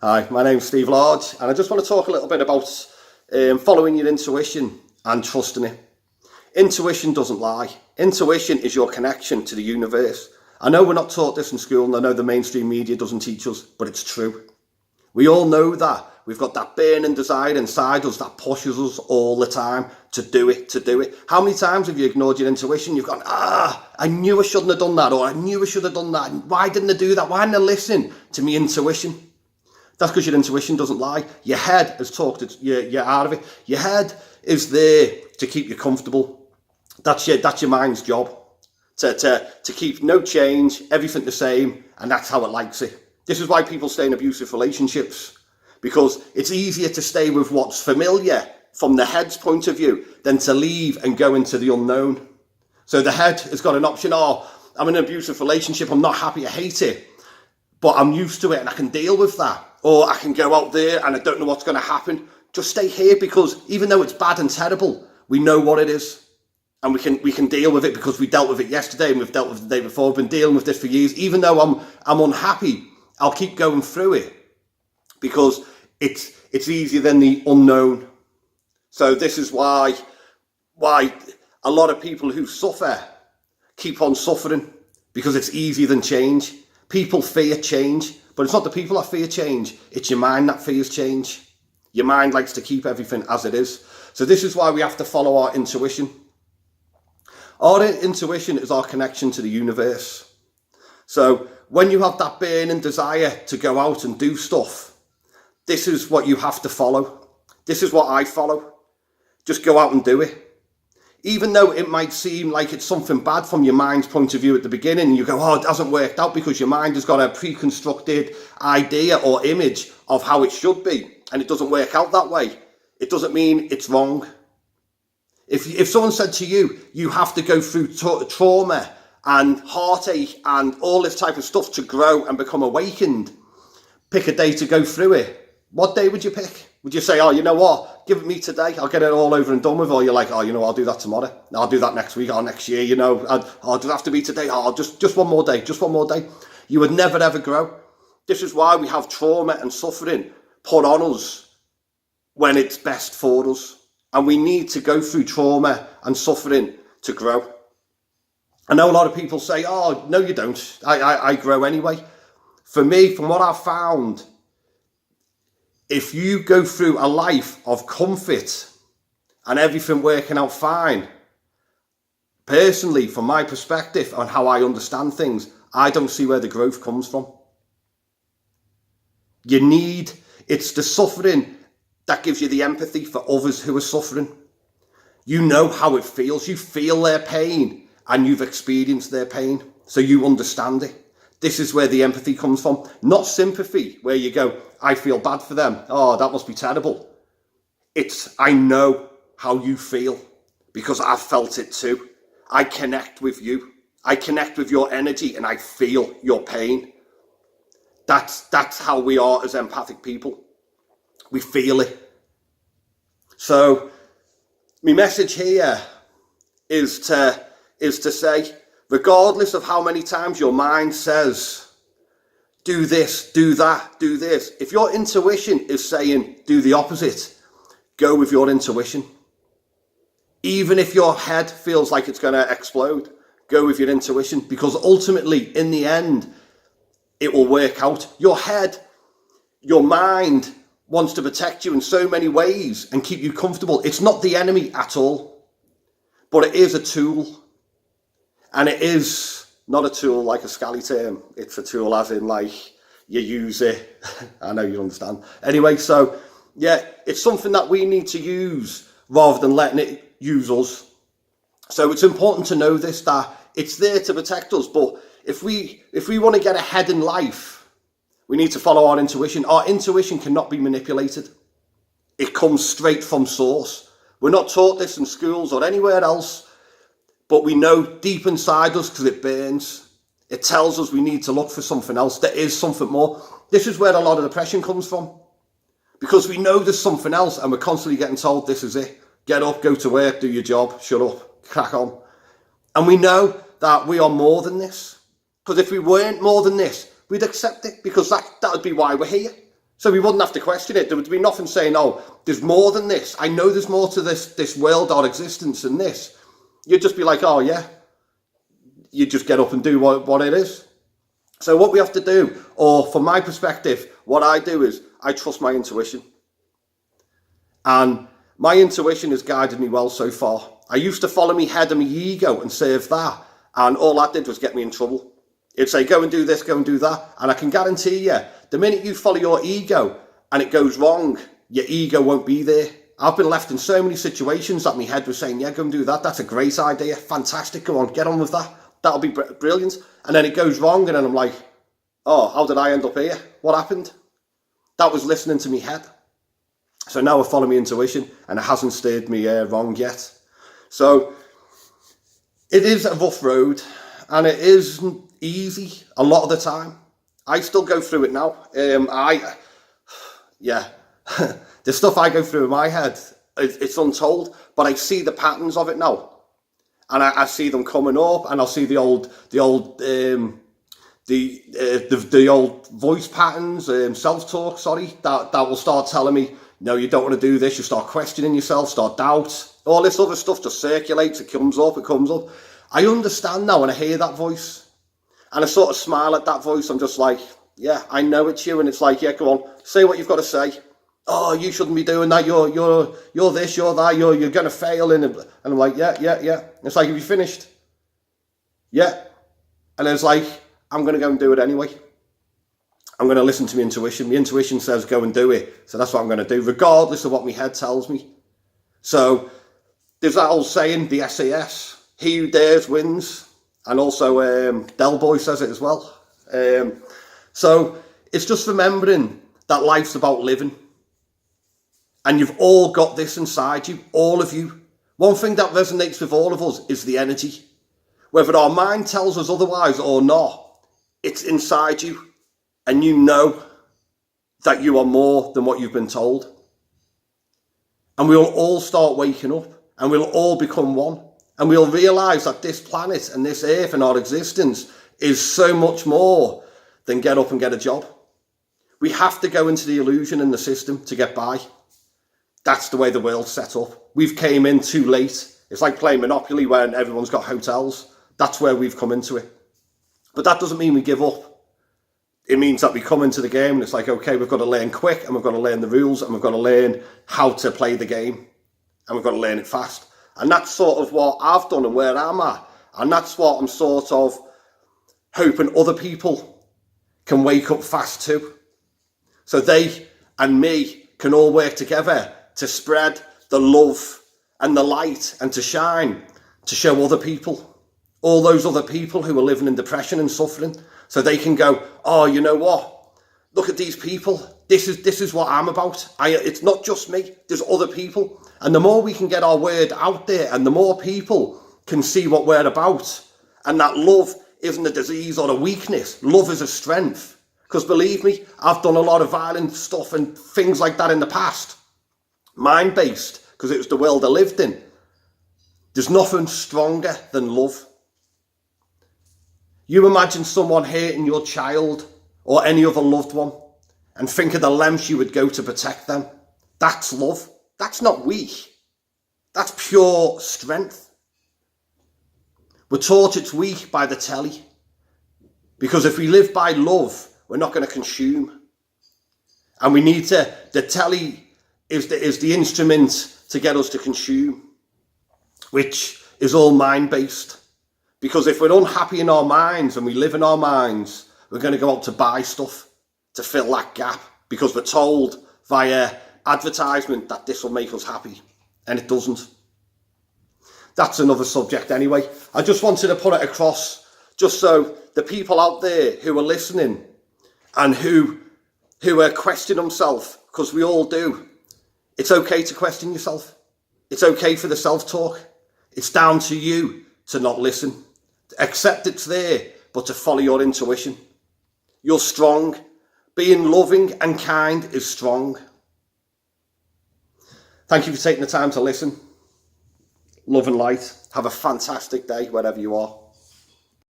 Hi, my name's Steve Lodge, and I just want to talk a little bit about following your intuition and trusting it. Intuition doesn't lie. Intuition is your connection to the universe. I know we're not taught this in school, and I know the mainstream media doesn't teach us, but it's true. We all know that. We've got that burning desire inside us that pushes us all the time to do it. How many times have you ignored your intuition? You've gone, I knew I shouldn't have done that, or I knew I should have done that. Why didn't I do that? Why didn't I listen to my intuition? That's because your intuition doesn't lie. Your head has talked you out of it. Your head is there to keep you comfortable. That's your mind's job. To keep no change, everything the same, and that's how it likes it. This is why people stay in abusive relationships, because it's easier to stay with what's familiar from the head's point of view than to leave and go into the unknown. So the head has got an option, I'm in an abusive relationship, I'm not happy, I hate it, but I'm used to it and I can deal with that. Or I can go out there and I don't know what's going to happen. Just stay here, because even though it's bad and terrible, we know what it is. And we can deal with it because we dealt with it yesterday and we've dealt with it the day before. We've been dealing with this for years. Even though I'm unhappy, I'll keep going through it because it's easier than the unknown. So this is why a lot of people who suffer keep on suffering, because it's easier than change. People fear change, but it's not the people that fear change. It's your mind that fears change. Your mind likes to keep everything as it is. So this is why we have to follow our intuition. Our intuition is our connection to the universe. So when you have that burning desire to go out and do stuff, this is what you have to follow. This is what I follow. Just go out and do it. Even though it might seem like it's something bad from your mind's point of view at the beginning, you go, it hasn't worked out, because your mind has got a pre-constructed idea or image of how it should be, and it doesn't work out that way. It doesn't mean it's wrong. If someone said to you, you have to go through trauma and heartache and all this type of stuff to grow and become awakened, pick a day to go through it. What day would you pick? Would you say, you know what, give it me today, I'll get it all over and done with? Or you're like, I'll do that tomorrow, I'll do that next week, or next year, I'll just have to be today, just one more day. You would never ever grow. This is why we have trauma and suffering put on us when it's best for us. And we need to go through trauma and suffering to grow. I know a lot of people say, no you don't, I grow anyway. For me, from what I've found, if you go through a life of comfort and everything working out fine, personally, from my perspective on how I understand things, I don't see where the growth comes from. It's the suffering that gives you the empathy for others who are suffering. You know how it feels. You feel their pain and you've experienced their pain, so you understand it. This is where the empathy comes from, not sympathy, where you go, I feel bad for them. That must be terrible. It's, I know how you feel because I've felt it too. I connect with you. I connect with your energy and I feel your pain. That's how we are as empathic people. We feel it. So my message here is to say, regardless of how many times your mind says, do this, do that, do this, if your intuition is saying do the opposite, go with your intuition. Even if your head feels like it's going to explode, go with your intuition, because ultimately, in the end, it will work out. Your head, your mind wants to protect you in so many ways and keep you comfortable. It's not the enemy at all, but it is a tool. And it is not a tool like a scally term. It's a tool as in like you use it. I know you understand. Anyway, so yeah, it's something that we need to use rather than letting it use us. So it's important to know this, that it's there to protect us. But if we want to get ahead in life, we need to follow our intuition. Our intuition cannot be manipulated. It comes straight from source. We're not taught this in schools or anywhere else. But we know deep inside us, because it burns. It tells us we need to look for something else. There is something more. This is where a lot of depression comes from. Because we know there's something else and we're constantly getting told this is it. Get up, go to work, do your job, shut up, crack on. And we know that we are more than this. Because if we weren't more than this, we'd accept it, because that would be why we're here. So we wouldn't have to question it. There would be nothing saying, oh, there's more than this. I know there's more to this world or existence than this. You'd just be like, oh yeah. You just get up and do what it is. So what we have to do, or from my perspective, what I do is I trust my intuition. And my intuition has guided me well so far. I used to follow my head and my ego and serve that. And all that did was get me in trouble. It'd say, go and do this, go and do that. And I can guarantee you, the minute you follow your ego and it goes wrong, your ego won't be there. I've been left in so many situations that my head was saying, yeah, go and do that. That's a great idea. Fantastic. Go on, get on with that. That'll be brilliant. And then it goes wrong. And then I'm like, oh, how did I end up here? What happened? That was listening to my head. So now I follow my intuition and it hasn't steered me wrong yet. So it is a rough road and it isn't easy a lot of the time. I still go through it now. The stuff I go through in my head, it's untold, but I see the patterns of it now. And I see them coming up, and I'll see the old voice patterns, self-talk, that will start telling me, no, you don't want to do this. You start questioning yourself, start doubt. All this other stuff just circulates. It comes up. I understand now when I hear that voice, and I sort of smile at that voice. I'm just like, yeah, I know it's you, and it's like, yeah, go on, say what you've got to say. Oh, you shouldn't be doing that. You're this, you're that. You're going to fail. And I'm like, yeah. It's like, have you finished? Yeah. And it's like, I'm going to go and do it anyway. I'm going to listen to my intuition. My intuition says go and do it. So that's what I'm going to do, regardless of what my head tells me. So there's that old saying, the SAS, he who dares wins. And also Del Boy says it as well. So it's just remembering that life's about living. And you've all got this inside you, all of you. One thing that resonates with all of us is the energy. Whether our mind tells us otherwise or not, it's inside you. And you know that you are more than what you've been told. And we'll all start waking up and we'll all become one. And we'll realise that this planet and this earth and our existence is so much more than get up and get a job. We have to go into the illusion and the system to get by. That's the way the world's set up. We've came in too late. It's like playing Monopoly when everyone's got hotels. That's where we've come into it. But that doesn't mean we give up. It means that we come into the game and it's like, okay, we've got to learn quick and we've got to learn the rules and we've got to learn how to play the game and we've got to learn it fast. And that's sort of what I've done and where I'm at. And that's what I'm sort of hoping other people can wake up fast too. So they and me can all work together to spread the love and the light and to shine, to show other people, all those other people who are living in depression and suffering, so they can go, oh, you know what? Look at these people. This is what I'm about. It's not just me. There's other people. And the more we can get our word out there and the more people can see what we're about, and that love isn't a disease or a weakness. Love is a strength. Because believe me, I've done a lot of violent stuff and things like that in the past. Mind-based, because it was the world I lived in. There's nothing stronger than love. You imagine someone hating your child or any other loved one and think of the lengths you would go to protect them. That's love. That's not weak. That's pure strength. We're taught it's weak by the telly. Because if we live by love, we're not going to consume. And we need to, the telly is the instrument to get us to consume, which is all mind-based. Because if we're unhappy in our minds and we live in our minds, we're going to go out to buy stuff to fill that gap because we're told via advertisement that this will make us happy, and it doesn't. That's another subject anyway. I just wanted to put it across just so the people out there who are listening and who are questioning themselves, because we all do. It's okay to question yourself. It's okay for the self-talk. It's down to you to not listen. Accept it's there, but to follow your intuition. You're strong. Being loving and kind is strong. Thank you for taking the time to listen. Love and light. Have a fantastic day wherever you are.